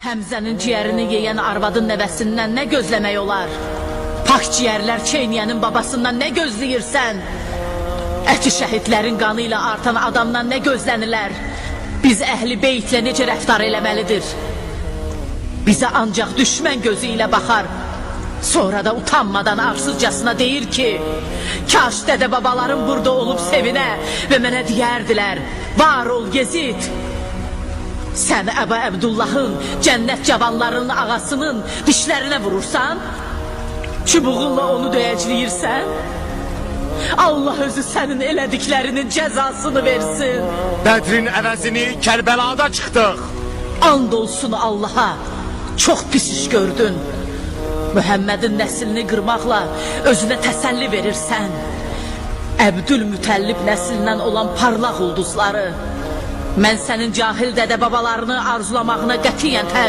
Həmzənin ciyərini yeyən arvadın nəvəsindən nə gözləmək olar? Pak ciyərlər çeynəyənin babasından nə gözləyirsən? Əti şəhidlərin qanı ilə artan adamdan nə gözlənilər? Biz əhli beytlə necə rəftar eləməlidir? Bizə ancaq düşmən gözü ilə baxar. Sonra da utanmadan arsızcasına deyir ki, kaş dədə babalarım burada olub sevinə və mənə deyərdilər, var ol Yezid. Sən Əbu Əbdullahın, cənnət cavanlarının ağasının dişlərinə vurursan, çubuğunla onu döyəcləyirsən, Allah özü sənin elədiklərinin cəzasını versin. Bədrin əvəzini Kərbəlada çıxdıq. And olsun Allaha, çox pis iş gördün. Mühəmmədin nəslini qırmaqla özünə təsəlli verirsən. Əbdülmütəllib nəslindən olan parlaq ulduzları. Mən sənin cahil dədə babalarını arzulamağına qətiyyən təqib